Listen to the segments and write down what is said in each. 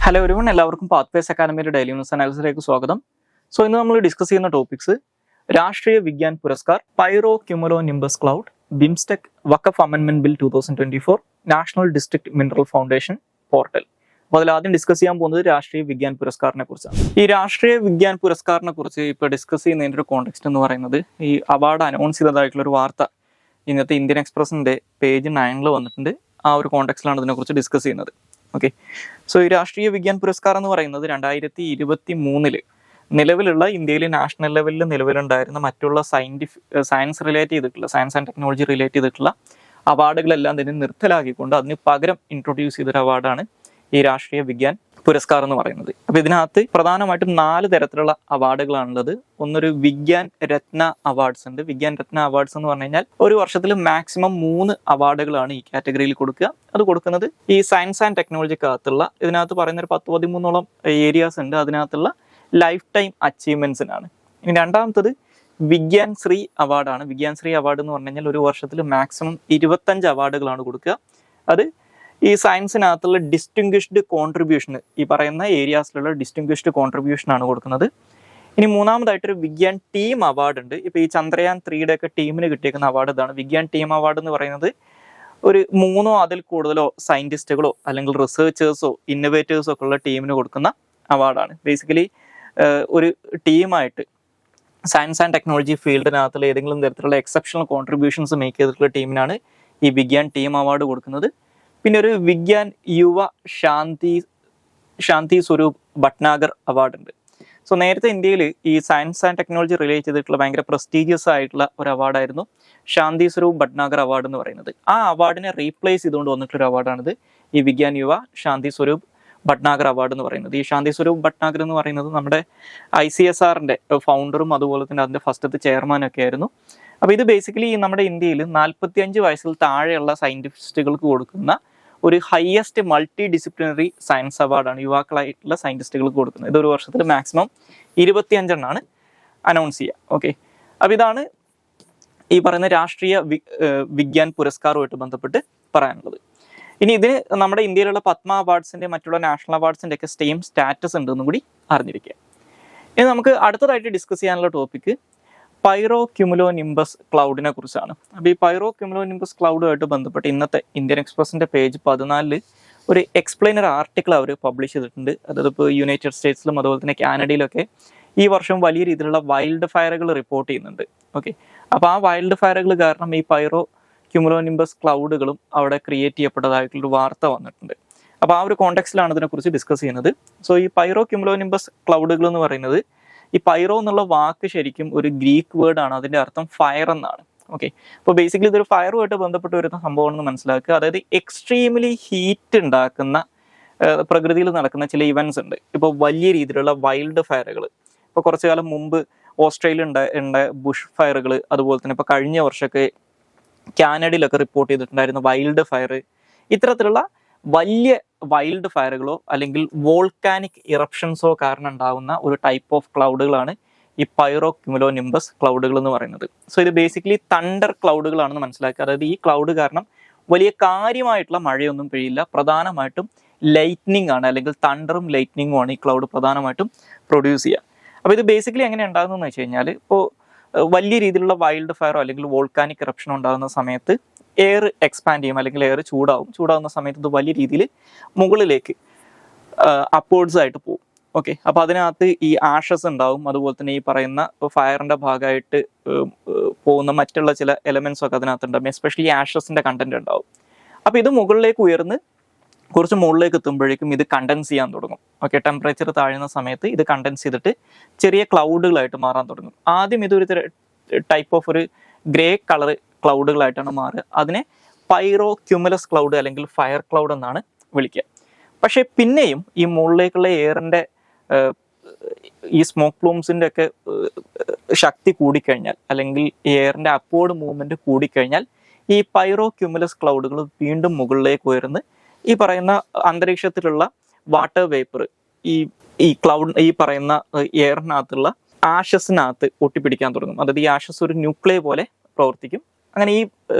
Hello everyone, എല്ലാവർക്കും pathways അക്കാദമിയുടെ daily news അനാലിസിലേക്ക് സ്വാഗതം. ഇന്ന് നമ്മൾ ഡിസ്കസ് ചെയ്യുന്ന topics Rashtriya Vigyan Puraskar, pyrocumulonimbus cloud, BIMSTEC Waqf അമെൻമെന്റ് bill 2024, national district mineral foundation portal. അപ്പോൾ അതിൽ ആദ്യം ഡിസ്കസ് ചെയ്യാൻ പോകുന്നത് രാഷ്ട്രീയ വിജ്ഞാൻ പുരസ്കാറിനെ കുറിച്ചാണ്. ഈ രാഷ്ട്രീയ വിജ്ഞാൻ പുരസ്കാറിനെ കുറിച്ച് ഇപ്പോൾ ഡിസ്കസ് ചെയ്യുന്നതിൻ്റെ ഒരു കോണ്ടെക്സ്റ്റ് എന്ന് പറയുന്നത്, ഈ അവാർഡ് അനൗൺസ് ചെയ്തതായിട്ടുള്ള ഒരു വാർത്ത ഇന്നത്തെ ഇന്ത്യൻ എക്സ്പ്രസിന്റെ പേജ് 9 വന്നിട്ടുണ്ട്. ആ ഒരു കോണ്ടെക്സ്റ്റിലാണ് ഇതിനെക്കുറിച്ച് ഡിസ്കസ് ചെയ്യുന്നത്. ഓക്കെ, ഈ രാഷ്ട്രീയ വിജ്ഞാൻ പുരസ്കാർ എന്ന് പറയുന്നത് 2023 നിലവിലുള്ള ഇന്ത്യയിലെ നാഷണൽ ലെവലിൽ നിലവിലുണ്ടായിരുന്ന മറ്റുള്ള സയൻസ് റിലേറ്റ് ചെയ്തിട്ടുള്ള സയൻസ് ആൻഡ് ടെക്നോളജി റിലേറ്റ് ചെയ്തിട്ടുള്ള അവാർഡുകളെല്ലാം തന്നെ നിർത്തലാക്കിക്കൊണ്ട് അതിന് പകരം ഇൻട്രൊഡ്യൂസ് ചെയ്തൊരു അവാർഡാണ് ഈ രാഷ്ട്രീയ വിജ്ഞാൻ പുരസ്കാർ എന്ന് പറയുന്നത്. അപ്പോൾ ഇതിനകത്ത് പ്രധാനമായിട്ടും 4 തരത്തിലുള്ള അവാർഡുകളാണുള്ളത്. ഒന്നൊരു വിജ്ഞാൻ രത്ന അവാർഡ്സ് ഉണ്ട്. വിജ്ഞാൻ രത്ന അവാർഡ്സ് എന്ന് പറഞ്ഞു കഴിഞ്ഞാൽ ഒരു വർഷത്തിൽ മാക്സിമം 3 അവാർഡുകളാണ് ഈ കാറ്റഗറിയിൽ കൊടുക്കുക. അത് കൊടുക്കുന്നത് ഈ സയൻസ് ആൻഡ് ടെക്നോളജിക്കകത്തുള്ള, ഇതിനകത്ത് പറയുന്ന ഒരു 10-13ഓളം ഏരിയാസ് ഉണ്ട്, അതിനകത്തുള്ള ലൈഫ് ടൈം അച്ചീവ്മെന്റ്സിനാണ്. ഇനി രണ്ടാമത്തത് വിജ്ഞാൻ ശ്രീ അവാർഡാണ്. വിജ്ഞാൻ ശ്രീ അവാർഡ് എന്ന് പറഞ്ഞു കഴിഞ്ഞാൽ ഒരു വർഷത്തിൽ മാക്സിമം 25 അവാർഡുകളാണ് കൊടുക്കുക. അത് ഈ സയൻസിനകത്തുള്ള ഡിസ്റ്റിങ്വിഷ്ഡ് കോൺട്രിബ്യൂഷൻ, ഈ പറയുന്ന ഏരിയാസിലുള്ള ഡിസ്റ്റിങ്വിഷ്ഡ് കോൺട്രിബ്യൂഷൻ ആണ് കൊടുക്കുന്നത്. ഇനി മൂന്നാമതായിട്ടൊരു വിജ്ഞാൻ ടീം അവാർഡ് ഉണ്ട്. ഇപ്പോൾ ഈ ചന്ദ്രയാൻ 3യുടെ ഒക്കെ ടീമിന് കിട്ടിയേക്കുന്ന അവാർഡ് ഇതാണ്. വിജ്ഞാൻ ടീം അവാർഡ് എന്ന് പറയുന്നത് ഒരു 3 അതിൽ കൂടുതലോ സയന്റിസ്റ്റുകളോ അല്ലെങ്കിൽ റിസർച്ചേഴ്സോ ഇന്നോവേറ്റേഴ്സോ ഒക്കെ ഉള്ള ടീമിന് കൊടുക്കുന്ന അവാർഡാണ്. ബേസിക്കലി ഒരു ടീമായിട്ട് സയൻസ് ആൻഡ് ടെക്നോളജി ഫീൽഡിനകത്തുള്ള ഏതെങ്കിലും തരത്തിലുള്ള എക്സെപ്ഷണൽ കോൺട്രിബ്യൂഷൻസ് മേക്ക് ചെയ്തിട്ടുള്ള ടീമിനാണ് ഈ വിജ്ഞാൻ ടീം അവാർഡ് കൊടുക്കുന്നത്. പിന്നെ ഒരു വിജ്ഞാൻ യുവ ശാന്തി സ്വരൂപ് ഭട്നാഗർ അവാർഡ് ഉണ്ട്. നേരത്തെ ഇന്ത്യയിൽ ഈ സയൻസ് ആൻഡ് ടെക്നോളജി റിലേറ്റ് ചെയ്തിട്ടുള്ള ഭയങ്കര പ്രസ്റ്റീജിയസ് ആയിട്ടുള്ള ഒരു അവാർഡായിരുന്നു ശാന്തി സ്വരൂപ് ഭട്നാഗർ അവാർഡ് എന്ന് പറയുന്നത്. ആ അവാർഡിനെ റീപ്ലേസ് ചെയ്തുകൊണ്ട് വന്നിട്ടുള്ള അവാർഡാണിത്, ഈ വിജ്ഞാൻ യുവ ശാന്തി സ്വരൂപ് ഭട്നാഗർ അവാർഡ് എന്ന് പറയുന്നത്. ഈ ശാന്തി സ്വരൂപ് ഭട്നാഗർ എന്ന് പറയുന്നത് നമ്മുടെ ICSRന്റെ ഫൗണ്ടറും അതുപോലെ തന്നെ അതിന്റെ ഫസ്റ്റത്തെ ചെയർമാനും ഒക്കെ ആയിരുന്നു. അപ്പോൾ ഇത് ബേസിക്കലി നമ്മുടെ ഇന്ത്യയിൽ 45 വയസ്സിൽ താഴെയുള്ള സയന്റിസ്റ്റുകൾക്ക് കൊടുക്കുന്ന ഒരു ഹയസ്റ്റ് മൾട്ടി ഡിസിപ്ലിനറി സയൻസ് അവാർഡാണ് യുവാക്കളായിട്ടുള്ള സയന്റിസ്റ്റുകൾക്ക് കൊടുക്കുന്നത്. ഇതൊരു വർഷത്തിൽ മാക്സിമം 25 എണ്ണമാണ് അനൗൺസ് ചെയ്യുക. ഓക്കെ, അപ്പോൾ ഇതാണ് ഈ പറയുന്ന രാഷ്ട്രീയ വിജ്ഞാൻ പുരസ്കാരവുമായിട്ട് ബന്ധപ്പെട്ട് പറയാനുള്ളത്. ഇനി ഇതിന് നമ്മുടെ ഇന്ത്യയിലുള്ള പത്മ അവാർഡ്സിന്റെ മറ്റുള്ള നാഷണൽ അവാർഡ്സിന്റെ ഒക്കെ സെയിം സ്റ്റാറ്റസ് ഉണ്ടെന്നും കൂടി അറിഞ്ഞിരിക്കുക. ഇനി നമുക്ക് അടുത്തതായിട്ട് ഡിസ്കസ് ചെയ്യാനുള്ള ടോപ്പിക്ക് പൈറോ ക്യുമുലോ നിംബസ് ക്ലൗഡിനെ കുറിച്ചാണ്. അപ്പോൾ ഈ പൈറോ ക്യുമുലോ നിംബസ് ക്ലൗഡുമായിട്ട് ബന്ധപ്പെട്ട് ഇന്നത്തെ ഇന്ത്യൻ എക്സ്പ്രസിന്റെ പേജ് 14 ഒരു എക്സ്പ്ലെയിനർ ആർട്ടിക്കിൾ അവർ പബ്ലിഷ് ചെയ്തിട്ടുണ്ട്. അതായത് ഇപ്പോൾ യുണൈറ്റഡ് സ്റ്റേറ്റ്സിലും അതുപോലെ തന്നെ കാനഡയിലൊക്കെ ഈ വർഷം വലിയ രീതിയിലുള്ള വൈൽഡ് ഫയറുകൾ റിപ്പോർട്ട് ചെയ്യുന്നുണ്ട്. ഓക്കെ, അപ്പോൾ ആ വൈൽഡ് ഫയറുകൾ കാരണം ഈ പൈറോ ക്യുമുലോ നിംബസ് ക്ലൗഡുകളും അവിടെ ക്രിയേറ്റ് ചെയ്യപ്പെട്ടതായിട്ടുള്ളൊരു വാർത്ത വന്നിട്ടുണ്ട്. അപ്പോൾ ആ ഒരു കോണ്ടെക്സ്റ്റിലാണ് ഇതിനെക്കുറിച്ച് ഡിസ്കസ് ചെയ്യുന്നത്. ഈ പൈറോ ക്യുമുലോ നിംബസ് ക്ലൗഡുകൾ എന്ന് പറയുന്നത്, ഈ പൈറോ എന്നുള്ള വാക്ക് ശരിക്കും ഒരു ഗ്രീക്ക് വേർഡ് ആണ്. അതിന്റെ അർത്ഥം ഫയർ എന്നാണ്. ഓക്കെ, അപ്പോൾ ബേസിക്കലി ഇതൊരു ഫയറുമായിട്ട് ബന്ധപ്പെട്ട് വരുന്ന സംഭവമാണെന്ന് മനസ്സിലാക്കുക. അതായത് എക്സ്ട്രീംലി ഹീറ്റ് ഉണ്ടാക്കുന്ന പ്രകൃതിയിൽ നടക്കുന്ന ചില ഇവന്റ്സ് ഉണ്ട്. ഇപ്പോൾ വലിയ രീതിയിലുള്ള വൈൽഡ് ഫയറുകൾ, ഇപ്പോൾ കുറച്ചു കാലം മുമ്പ് ഓസ്ട്രേലിയ ഉണ്ടായ ബുഷ് ഫയറുകൾ, അതുപോലെ തന്നെ ഇപ്പോൾ കഴിഞ്ഞ വർഷമൊക്കെ കാനഡയിലൊക്കെ റിപ്പോർട്ട് ചെയ്തിട്ടുണ്ടായിരുന്ന വൈൽഡ് ഫയർ, ഇത്തരത്തിലുള്ള വലിയ വൈൽഡ് ഫയറുകളോ അല്ലെങ്കിൽ വോൾക്കാനിക് ഇറപ്ഷൻസോ കാരണം ഉണ്ടാകുന്ന ഒരു ടൈപ്പ് ഓഫ് ക്ലൗഡുകളാണ് ഈ പൈറോ ക്യുമുലോ നിംബസ് ക്ലൗഡുകൾ എന്ന് പറയുന്നത്. ഇത് ബേസിക്കലി തണ്ടർ ക്ലൗഡുകളാണെന്ന് മനസ്സിലാക്കുക. അതായത് ഈ ക്ലൗഡ് കാരണം വലിയ കാര്യമായിട്ടുള്ള മഴയൊന്നും പെയ്യില്ല. പ്രധാനമായിട്ടും ലൈറ്റ്നിങ് ആണ്, അല്ലെങ്കിൽ തണ്ടറും ലൈറ്റ്നിങ്ങും ആണ് ഈ ക്ലൗഡ് പ്രധാനമായിട്ടും പ്രൊഡ്യൂസ് ചെയ്യുക. അപ്പോൾ ഇത് ബേസിക്കലി എങ്ങനെ ഉണ്ടാകുന്നതെന്ന് വെച്ച് കഴിഞ്ഞാൽ, ഇപ്പോൾ വലിയ രീതിയിലുള്ള വൈൽഡ് ഫയറോ അല്ലെങ്കിൽ വോൾക്കാനിക് ഇറപ്ഷനോ ഉണ്ടാകുന്ന സമയത്ത് എയർ എക്സ്പാൻഡ് ചെയ്യും, അല്ലെങ്കിൽ എയർ ചൂടാവുന്ന സമയത്ത് ഇത് വലിയ രീതിയിൽ മുകളിലേക്ക് അപ്വേർഡ്സ് ആയിട്ട് പോകും. ഓക്കെ, അപ്പോൾ അതിനകത്ത് ഈ ആഷസ് ഉണ്ടാവും, അതുപോലെ തന്നെ ഈ പറയുന്ന ഫയറിന്റെ ഭാഗമായിട്ട് പോകുന്ന മറ്റുള്ള ചില എലമെന്റ്സ് ഒക്കെ അതിനകത്ത് ഉണ്ടാവും. എസ്പെഷ്യലി ആഷസിന്റെ കണ്ടന്റ് ഉണ്ടാവും. അപ്പോൾ ഇത് മുകളിലേക്ക് ഉയർന്ന് കുറച്ച് മുകളിലേക്ക് എത്തുമ്പോഴേക്കും ഇത് കണ്ടൻസ് ചെയ്യാൻ തുടങ്ങും. ഓക്കെ, ടെമ്പറേച്ചർ താഴുന്ന സമയത്ത് ഇത് കണ്ടൻസ് ചെയ്തിട്ട് ചെറിയ ക്ലൗഡുകളായിട്ട് മാറാൻ തുടങ്ങും. ആദ്യം ഇതൊരു ടൈപ്പ് ഓഫ് ഒരു ഗ്രേ കളർ ക്ലൗഡുകളായിട്ടാണ് മാറുക. അതിനെ പൈറോ ക്യുമുലസ് ക്ലൗഡ് അല്ലെങ്കിൽ ഫയർ ക്ലൗഡ് എന്നാണ് വിളിക്കുക. പക്ഷേ പിന്നെയും ഈ മുകളിലേക്കുള്ള എയറിന്റെ ഈ സ്മോക്ക് പ്ലൂംസിന്റെ ഒക്കെ ശക്തി കൂടിക്കഴിഞ്ഞാൽ, അല്ലെങ്കിൽ എയറിന്റെ അപ്വേർഡ് മൂവ്മെന്റ് കൂടിക്കഴിഞ്ഞാൽ, ഈ പൈറോ ക്യുമുലസ് ക്ലൗഡുകൾ വീണ്ടും മുകളിലേക്ക് ഉയർന്ന് ഈ പറയുന്ന അന്തരീക്ഷത്തിലുള്ള വാട്ടർ വേപ്പർ ഈ ക്ലൗഡ് ഈ പറയുന്ന എയറിനകത്തുള്ള ആഷസിനകത്ത് ഒട്ടിപ്പിടിക്കാൻ തുടങ്ങും. അതായത് ഈ ആഷസ് ഒരു ന്യൂക്ലിയ പോലെ പ്രവർത്തിക്കും. അങ്ങനെ ഈ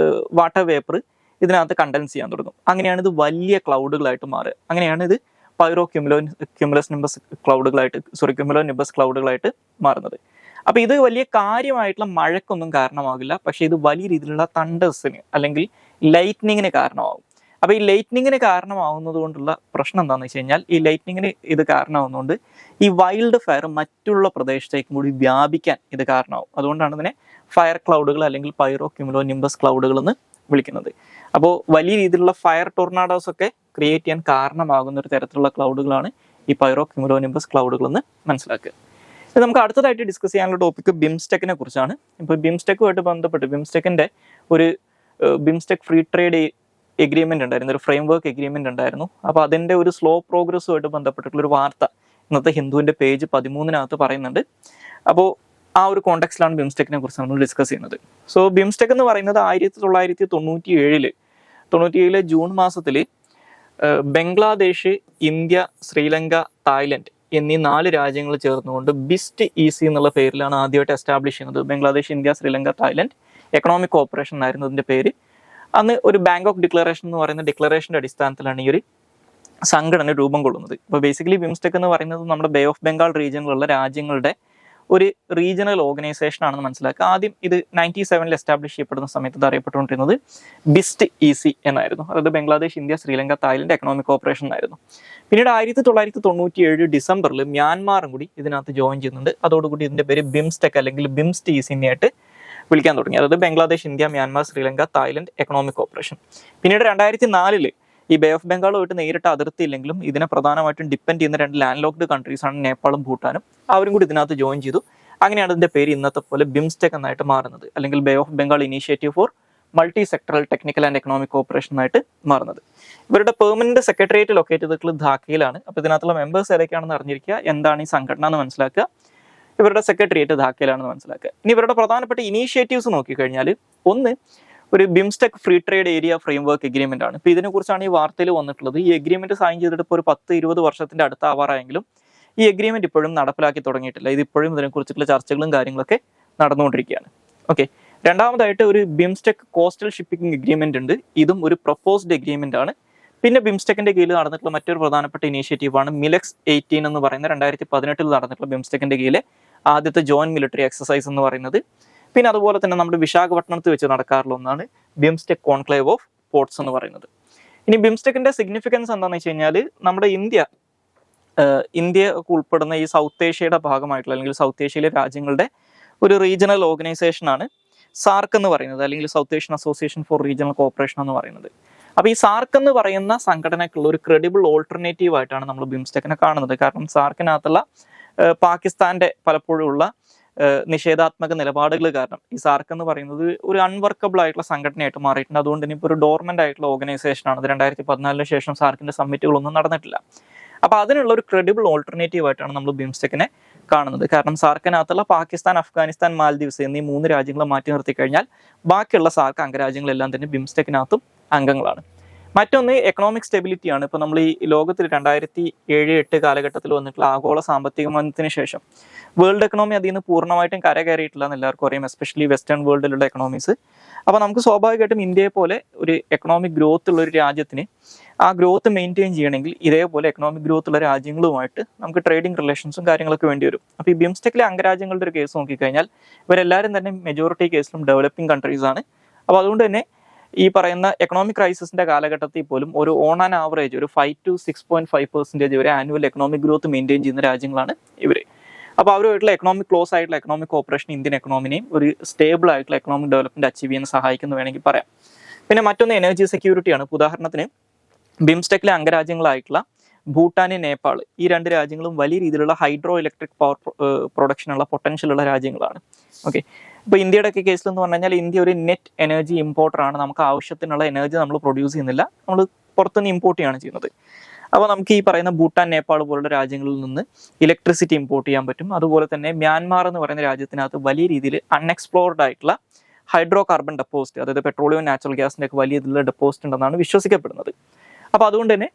വാട്ടർ വേപ്പർ ഇതിനകത്ത് കണ്ടൻസ് ചെയ്യാൻ തുടങ്ങും. അങ്ങനെയാണ് ഇത് വലിയ ക്ലൗഡുകളായിട്ട് മാറുക. അങ്ങനെയാണ് ഇത് പൈറോ ക്യുമുലസ് നിംബസ് ക്ലൗഡുകളായിട്ട് മാറുന്നത്. അപ്പോൾ ഇത് വലിയ കാര്യമായിട്ടുള്ള മഴക്കൊന്നും കാരണമാകില്ല, പക്ഷേ ഇത് വലിയ രീതിയിലുള്ള തണ്ടേഴ്സിന് അല്ലെങ്കിൽ ലൈറ്റ്നിങ്ങിന് കാരണമാകും. അപ്പോൾ ഈ ലൈറ്റ്നിങ്ങിന് കാരണമാകുന്നത് കൊണ്ടുള്ള പ്രശ്നം എന്താണെന്ന് വെച്ച് കഴിഞ്ഞാൽ, ഈ ലൈറ്റ്നിങ്ങിന് ഇത് കാരണമാകുന്നതുകൊണ്ട് ഈ വൈൽഡ് ഫയർ മറ്റുള്ള പ്രദേശത്തേക്കും കൂടി വ്യാപിക്കാൻ ഇത് കാരണമാകും. അതുകൊണ്ടാണ് ഇതിനെ ഫയർ ക്ലൗഡുകൾ അല്ലെങ്കിൽ പൈറോ ക്യുമുലോ നിംബസ് ക്ലൗഡുകൾ എന്ന് വിളിക്കുന്നത്. അപ്പോൾ വലിയ രീതിയിലുള്ള ഫയർ ടൊർണാഡോസ് ഒക്കെ ക്രിയേറ്റ് ചെയ്യാൻ കാരണമാകുന്ന ഒരു തരത്തിലുള്ള ക്ലൗഡുകളാണ് ഈ പൈറോ ക്യുമുലോ നിംബസ് ക്ലൗഡുകൾ എന്ന് മനസ്സിലാക്കുക. ഇത് നമുക്ക് അടുത്തതായിട്ട് ഡിസ്കസ് ചെയ്യാനുള്ള ടോപ്പിക്ക് ബിംസ്റ്റെക്കിനെ കുറിച്ചാണ്. ഇപ്പോൾ ബിംസ്റ്റെക്കുമായിട്ട് ബന്ധപ്പെട്ട് ബിംസ്റ്റെക്കിൻ്റെ ഒരു ബിംസ്റ്റെക് ഫ്രീ ട്രേഡ് എഗ്രിമെൻ്റ് ഉണ്ടായിരുന്നു, ഒരു ഫ്രെയിം വർക്ക് എഗ്രിമെൻ്റ് ഉണ്ടായിരുന്നു. അപ്പോൾ അതിൻ്റെ ഒരു സ്ലോ പ്രോഗ്രസ്സുമായിട്ട് ബന്ധപ്പെട്ടിട്ടുള്ളൊരു വാർത്ത ഇന്നത്തെ ഹിന്ദുവിൻ്റെ പേജ് 13 പറയുന്നുണ്ട്. അപ്പോൾ ആ ഒരു കോണ്ടെക്സ്റ്റിലാണ് ബിംസ്റ്റെക്കിനെ കുറിച്ച് നമ്മൾ ഡിസ്കസ് ചെയ്യുന്നത്. സോ ബിംസ്റ്റെക് എന്ന് പറയുന്നത് 1997 ജൂൺ മാസത്തിൽ ബംഗ്ലാദേശ്, ഇന്ത്യ, ശ്രീലങ്ക, തായ്ലൻഡ് എന്നീ 4 രാജ്യങ്ങൾ ചേർന്നുകൊണ്ട് ബിസ്റ്റ് ഈസി എന്നുള്ള പേരിലാണ് ആദ്യമായിട്ട് എസ്റ്റാബ്ലിഷ് ചെയ്യുന്നത്. Bangladesh, India, Sri Lanka, Thailand economic corporation ആയിരുന്നു അതിൻ്റെ പേര്. അന്ന് ഒരു ബാങ്കോക്ക് ഡിക്ലറേഷൻ എന്ന് പറയുന്ന ഡിക്ലറേഷൻ്റെ അടിസ്ഥാനത്തിലാണ് ഈ ഒരു സംഘടന രൂപം കൊള്ളുന്നത്. ഇപ്പോൾ ബേസിക്കലി ബിംസ്റ്റെക് എന്ന് പറയുന്നത് നമ്മുടെ ബേ ഓഫ് ബംഗാൾ റീജിയനിലുള്ള രാജ്യങ്ങളുടെ ഒരു റീജിയണൽ ഓർഗനൈസേഷൻ ആണെന്ന് മനസ്സിലാക്കുക. ആദ്യം ഇത് 97 എസ്റ്റാബ്ലിഷ് ചെയ്യപ്പെടുന്ന സമയത്ത് ഇത് അറിയപ്പെട്ടുകൊണ്ടിരുന്നത് ബിസ്റ്റ് ഈസി എന്നായിരുന്നു. അതായത് Bangladesh, India, Sri Lanka, Thailand economic corporation ആയിരുന്നു. പിന്നീട് 1997 ഡിസംബറിൽ മ്യാൻമാറും കൂടി ഇതിനകത്ത് ജോയിൻ ചെയ്യുന്നുണ്ട്. അതോടുകൂടി ഇതിൻ്റെ പേര് ബിംസ്റ്റെക് അല്ലെങ്കിൽ ബിംസ്റ്റ് ഈസിനെയായിട്ട് വിളിക്കാൻ തുടങ്ങി. അതായത് Bangladesh, India, Myanmar, Sri Lanka, Thailand economic corporation. പിന്നീട് 2004 ഈ ബേ ഓഫ് ബംഗാളുമായിട്ട് നേരിട്ട് അതിർത്തി ഇല്ലെങ്കിലും ഇതിനെ പ്രധാനമായിട്ടും ഡിപ്പെൻഡ് ചെയ്യുന്ന 2 ലാൻഡ് ലോക്ക്ഡ് കൺട്രീസാണ് നേപ്പാളും ഭൂട്ടാനും. അവരും കൂടി ഇതിനകത്ത് ജോയിൻ ചെയ്തു. അങ്ങനെയാണ് ഇതിൻ്റെ പേര് ഇന്നത്തെ പോലെ ബിംസ്റ്റെക് എന്നായിട്ട് മാറുന്നത്, അല്ലെങ്കിൽ bay of Bengal initiative four multi sectoral technical and economic corporation ആയിട്ട് മാറുന്നത്. ഇവരുടെ പെർമനന്റ് സെക്രട്ടേറിയറ്റ് ലൊക്കേറ്റ് ചെയ്തിട്ടുള്ളത് ധാക്കയിലാണ്. അപ്പോൾ ഇതിനകത്തുള്ള മെമ്പേഴ്സ് ഏതൊക്കെയാണെന്ന് അറിഞ്ഞിരിക്കുക, എന്താണ് ഈ സംഘടന എന്ന് മനസ്സിലാക്കുക, ഇവരുടെ സെക്രട്ടേറിയറ്റ് ധാക്കയിലാണെന്ന് മനസ്സിലാക്കുക. ഇനി ഇവരുടെ പ്രധാനപ്പെട്ട ഇനീഷ്യേറ്റീവ്സ് നോക്കിക്കഴിഞ്ഞാൽ, ഒന്ന് ഒരു BIMSTEC free trade area frame work agreement ആണ്. ഇപ്പോൾ ഇതിനെക്കുറിച്ചാണ് ഈ വാർത്തയിൽ വന്നിട്ടുള്ളത്. ഈ എഗ്രിമെന്റ് സൈൻ ചെയ്തിട്ട് ഇപ്പോൾ ഒരു 10-20 വർഷത്തിന്റെ അടുത്താവാറായെങ്കിലും ഈ എഗ്രിമെന്റ് ഇപ്പോഴും നടപ്പിലാക്കി തുടങ്ങിയിട്ടില്ല. ഇതിപ്പോഴും ഇതിനെക്കുറിച്ചിട്ടുള്ള ചർച്ചകളും കാര്യങ്ങളൊക്കെ നടന്നുകൊണ്ടിരിക്കുകയാണ്. ഓക്കെ, രണ്ടാമതായിട്ട് ഒരു ബിംസ്റ്റെക് കോസ്റ്റൽ ഷിപ്പിംഗ് എഗ്രിമെന്റ് ഉണ്ട്. ഇതും ഒരു പ്രൊപ്പോസ്ഡ് എഗ്രിമെന്റ് ആണ്. പിന്നെ ബിംസ്റ്റെക്കിന്റെ കീഴിൽ നടന്നിട്ടുള്ള മറ്റൊരു പ്രധാനപ്പെട്ട ഇനീഷ്യേറ്റീവാണ് മിലെക്സ് 18 എന്ന് പറയുന്ന 2018 നടന്നിട്ടുള്ള ബിംസ്റ്റെക്കിന്റെ കീഴിലെ ആദ്യത്തെ ജോയിന്റ് മിലിറ്ററി എക്സസൈസ് എന്ന് പറയുന്നത്. പിന്നെ അതുപോലെ തന്നെ നമ്മുടെ വിശാഖപട്ടണത്ത് വെച്ച് നടക്കാറുള്ള ഒന്നാണ് ബിംസ്റ്റെക് കോൺക്ലേവ് ഓഫ് പോർട്സ് എന്ന് പറയുന്നത്. ഇനി ബിംസ്റ്റെക്കിന്റെ സിഗ്നിഫിക്കൻസ് എന്താണെന്ന് വെച്ച് കഴിഞ്ഞാൽ, നമ്മുടെ ഇന്ത്യ ഉൾപ്പെടുന്ന ഈ സൗത്ത് ഏഷ്യയുടെ ഭാഗമായിട്ടുള്ള അല്ലെങ്കിൽ സൗത്ത് ഏഷ്യയിലെ രാജ്യങ്ങളുടെ ഒരു റീജിയണൽ ഓർഗനൈസേഷനാണ് സാർക്ക് എന്ന് പറയുന്നത്, അല്ലെങ്കിൽ south Asian association for regional corporation എന്ന് പറയുന്നത്. അപ്പോൾ ഈ സാർക്ക് എന്ന് പറയുന്ന സംഘടനയ്ക്കുള്ള ഒരു ക്രെഡിബിൾ ഓൾട്ടർനേറ്റീവ് ആയിട്ടാണ് നമ്മൾ ബിംസ്റ്റെക്കിനെ കാണുന്നത്. കാരണം സാർക്കിനകത്തുള്ള പാകിസ്ഥാന്റെ പലപ്പോഴും ഉള്ള നിഷേധാത്മക നിലപാടുകൾ കാരണം ഈ സാർക്ക് എന്ന് പറയുന്നത് ഒരു അൺവർക്കബിൾ ആയിട്ടുള്ള സംഘടനയായിട്ട് മാറിയിട്ടുണ്ട്. അതുകൊണ്ട് തന്നെ ഇപ്പോൾ ഒരു ഡോർമെന്റ് ആയിട്ടുള്ള ഓർഗനൈസേഷനാണ്. 2014 ശേഷം സാർക്കിന്റെ സമ്മിറ്റുകളൊന്നും നടന്നിട്ടില്ല. അപ്പോൾ അതിനുള്ള ഒരു ക്രെഡിബിൾ ഓൾട്ടർനേറ്റീവ് ആയിട്ടാണ് നമ്മൾ ബിംസ്റ്റെക്കിനെ കാണുന്നത്. കാരണം സാർക്കിനകത്തുള്ള പാകിസ്ഥാൻ, അഫ്ഗാനിസ്ഥാൻ, മാൽദീവ്സ് എന്നീ 3 രാജ്യങ്ങളെ മാറ്റി നിർത്തി കഴിഞ്ഞാൽ ബാക്കിയുള്ള സാർക്ക് അംഗരാജ്യങ്ങളെല്ലാം തന്നെ ബിംസ്റ്റെക്കിനകത്തും അംഗങ്ങളാണ്. മറ്റൊന്ന് എക്കണോമിക് സ്റ്റെബിലിറ്റി ആണ്. ഇപ്പോൾ നമ്മൾ ഈ ലോകത്തിൽ 2007-8 കാലഘട്ടത്തിൽ വന്നിട്ടുള്ള ആഗോള സാമ്പത്തിക മാന്ദ്യത്തിന് ശേഷം വേൾഡ് എക്കണോമി അതിൽ നിന്ന് പൂർണ്ണമായിട്ടും കരകയറിയിട്ടില്ല എന്ന് എല്ലാവർക്കും അറിയാം, എസ്പെഷ്യലി വെസ്റ്റേൺ വേൾഡിലുള്ള എക്കണോമീസ്. അപ്പോൾ നമുക്ക് സ്വാഭാവികമായിട്ടും ഇന്ത്യയെ പോലെ ഒരു എക്കണോമിക് ഗ്രോത്ത് ഉള്ള ഒരു രാജ്യത്തിന് ആ ഗ്രോത്ത് മെയിൻറ്റെയിൻ ചെയ്യണമെങ്കിൽ ഇതേപോലെ എക്കണോമിക് ഗ്രോത്ത് ഉള്ള രാജ്യങ്ങളുമായിട്ട് നമുക്ക് ട്രേഡിംഗ് റിലേഷൻസും കാര്യങ്ങളൊക്കെ വേണ്ടി വരും. അപ്പോൾ ഈ ബിംസ്റ്റെക്കിലെ അംഗരാജ്യങ്ങളുടെ ഒരു കേസ് നോക്കിക്കഴിഞ്ഞാൽ ഇവരെല്ലാവരും തന്നെ മെജോറിറ്റി കേസിലും ഡെവലപ്പിംഗ് കൺട്രീസ് ആണ്. അപ്പോൾ അതുകൊണ്ട് തന്നെ ഈ പറയുന്ന എക്കണോമിക് ക്രൈസിസിന്റെ കാലഘട്ടത്തിൽ പോലും ഒരു ഓൺ ആൻ ആവറേജ് ഒരു 5 to 6.5% വരെ ആനുവൽ എക്കണോമിക് ഗ്രോത്ത് മെയിൻറ്റെയിൻ ചെയ്യുന്ന രാജ്യങ്ങളാണ് ഇവർ. അപ്പോൾ അവരുമായിട്ടുള്ള എക്കണോമിക് ക്ലോസ് ആയിട്ടുള്ള എക്കണോമിക് കോപ്പറേഷൻ ഇന്ത്യൻ എക്കണോമിനെയും ഒരു സ്റ്റേബിൾ ആയിട്ടുള്ള എക്കണോമിക് ഡെവലപ്മെന്റ് അച്ചീവ് ചെയ്യാൻ സഹായിക്കുന്നു വേണമെങ്കിൽ പറയാം. പിന്നെ മറ്റൊന്ന് എനർജി സെക്യൂരിറ്റിയാണ്. ഉദാഹരണത്തിന് ബിംസ്റ്റെക്കിലെ അംഗരാജ്യങ്ങളായിട്ടുള്ള ഭൂട്ടാൻ, നേപ്പാൾ ഈ 2 രാജ്യങ്ങളും വലിയ രീതിയിലുള്ള ഹൈഡ്രോ ഇലക്ട്രിക് പവർ പ്രൊഡക്ഷനുള്ള പൊട്ടൻഷ്യലുള്ള രാജ്യങ്ങളാണ്. ഓക്കെ, ഇപ്പോൾ ഇന്ത്യയുടെ ഒക്കെ കേസിൽ എന്ന് പറഞ്ഞു കഴിഞ്ഞാൽ ഇന്ത്യ ഒരു നെറ്റ് എനർജി ഇമ്പോർട്ടറാണ്. നമുക്ക് ആവശ്യത്തിനുള്ള എനർജി നമ്മൾ പ്രൊഡ്യൂസ് ചെയ്യുന്നില്ല, നമ്മൾ പുറത്തുനിന്ന് ഇമ്പോർട്ട് ചെയ്യാണ് ചെയ്യുന്നത്. അപ്പോൾ നമുക്ക് ഈ പറയുന്ന ഭൂട്ടാൻ, നേപ്പാൾ പോലുള്ള രാജ്യങ്ങളിൽ നിന്ന് ഇലക്ട്രിസിറ്റി ഇമ്പോർട്ട് ചെയ്യാൻ പറ്റും. അതുപോലെ തന്നെ മ്യാൻമാർ എന്ന് പറയുന്ന രാജ്യത്തിനകത്ത് വലിയ രീതിയിൽ അൺഎക്സ്പ്ലോർഡ് ആയിട്ടുള്ള ഹൈഡ്രോ കാർബൺ ഡെപ്പോസിറ്റ്, അതായത് പെട്രോളിയം, നാച്ചുറൽ ഗ്യാസിൻ്റെ ഒക്കെ വലിയ രീതിയിലുള്ള ഡെപ്പോസിറ്റ് ഉണ്ടെന്നാണ് വിശ്വസിക്കപ്പെടുന്നത്. അപ്പോൾ അതുകൊണ്ട് തന്നെ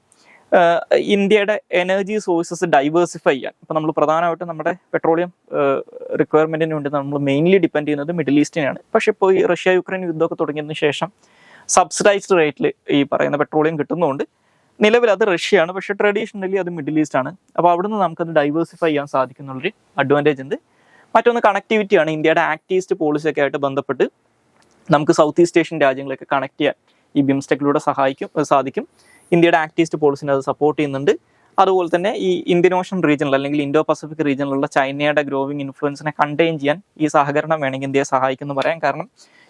ഇന്ത്യയുടെ എനർജി സോഴ്സസ് ഡൈവേഴ്സിഫൈ ചെയ്യാൻ, ഇപ്പോൾ നമ്മൾ പ്രധാനമായിട്ടും നമ്മുടെ പെട്രോളിയം റിക്വയർമെൻറ്റിന് വേണ്ടി നമ്മൾ മെയിൻലി ഡിപ്പെൻഡ് ചെയ്യുന്നത് മിഡിൽ ഈസ്റ്റിനെയാണ്. പക്ഷേ ഇപ്പോൾ ഈ റഷ്യ യുക്രൈൻ യുദ്ധമൊക്കെ തുടങ്ങിയതിന് ശേഷം സബ്സിഡൈസ്ഡ് റേറ്റിൽ ഈ പറയുന്ന പെട്രോളിയം കിട്ടുന്നതുകൊണ്ട് നിലവിൽ അത് റഷ്യയാണ്, പക്ഷേ ട്രഡീഷണലി അത് മിഡിൽ ഈസ്റ്റ് ആണ്. അപ്പോൾ അവിടുന്ന് നമുക്കത് ഡൈവേഴ്സിഫൈ ചെയ്യാൻ സാധിക്കുന്നുള്ളൊരു അഡ്വാൻറ്റേജ് ഉണ്ട്. മറ്റൊന്ന് കണക്ടിവിറ്റിയാണ്. ഇന്ത്യയുടെ ആക്ട് ഈസ്റ്റ് പോളിസിയൊക്കെ ആയിട്ട് ബന്ധപ്പെട്ട് നമുക്ക് സൗത്ത് ഈസ്റ്റ് ഏഷ്യൻ രാജ്യങ്ങളൊക്കെ കണക്ട് ചെയ്യാൻ ഈ ബിംസ്റ്റെക്കിലൂടെ സാധിക്കും. ഇന്ത്യയുടെ ആക്ട് ഈസ്റ്റ് പോളിസിനെ അത് സപ്പോർട്ട് ചെയ്യുന്നുണ്ട്. അതുപോലെ തന്നെ ഈ ഇന്ത്യൻ ഓഷൻ റീജിയനിൽ അല്ലെങ്കിൽ ഇൻഡോ പസഫിക് റീജിയനിലുള്ള ചൈനയുടെ ഗ്രോവിംഗ് ഇൻഫ്ലുവൻസിനെ കണ്ടെയ്ൻ ചെയ്യാൻ ഈ സഹകരണം വേണമെങ്കിൽ ഇന്ത്യയെ സഹായിക്കുമെന്ന് പറയാം. കാരണം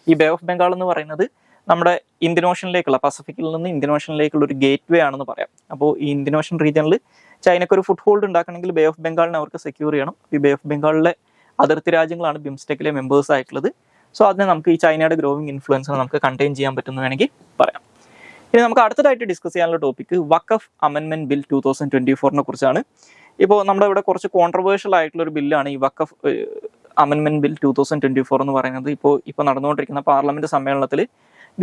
ഈ ബേ ഓഫ് ബംഗാൾ എന്ന് പറയുന്നത് നമ്മുടെ ഇന്ത്യൻ ഓഷനിലേക്കുള്ള, പസഫിക്കിൽ നിന്ന് ഇന്ത്യൻ ഓഷനിലേക്കുള്ള ഒരു ഗേറ്റ് വേ ആണെന്ന് പറയാം. അപ്പോൾ ഈ ഇന്ത്യൻ ഓഷൻ റീജിയനിൽ ചൈനയ്ക്ക് ഒരു ഫുട് ഹോൾഡ് ഉണ്ടാക്കണമെങ്കിൽ ബേ ഓഫ് ബംഗാളിനെ അവർക്ക് സെക്യൂർ ചെയ്യണം. ഈ ബേ ഓഫ് ബംഗാളിലെ അതിർത്തി രാജ്യങ്ങളാണ് ബിംസ്റ്റെക്കിലെ മെമ്പേഴ്സ് ആയിട്ടുള്ളത്. സോ അതിനെ നമുക്ക് ഈ ചൈനയുടെ ഗ്രോവിംഗ് ഇൻഫ്ലുവൻസിനെ നമുക്ക് കണ്ടെയ്ൻ ചെയ്യാൻ പറ്റുമെന്ന് വേണമെങ്കിൽ പറയാം. ഇനി നമുക്ക് അടുത്തതായിട്ട് ഡിസ്കസ് ചെയ്യാനുള്ള ടോപ്പിക്ക് വഖഫ് അമെൻമെന്റ് ബിൽ 2024 കുറിച്ചാണ്. ഇപ്പോൾ നമ്മുടെ ഇവിടെ കുറച്ച് കോൺട്രവേഴ്ഷ്യൽ ആയിട്ടുള്ള ഒരു ബില്ലാണ് ഈ വഖഫ് അമെൻമെന്റ് ബിൽ 2024 എന്ന് പറയുന്നത്. ഇപ്പോൾ നടന്നുകൊണ്ടിരിക്കുന്ന പാർലമെന്റ് സമ്മേളനത്തിൽ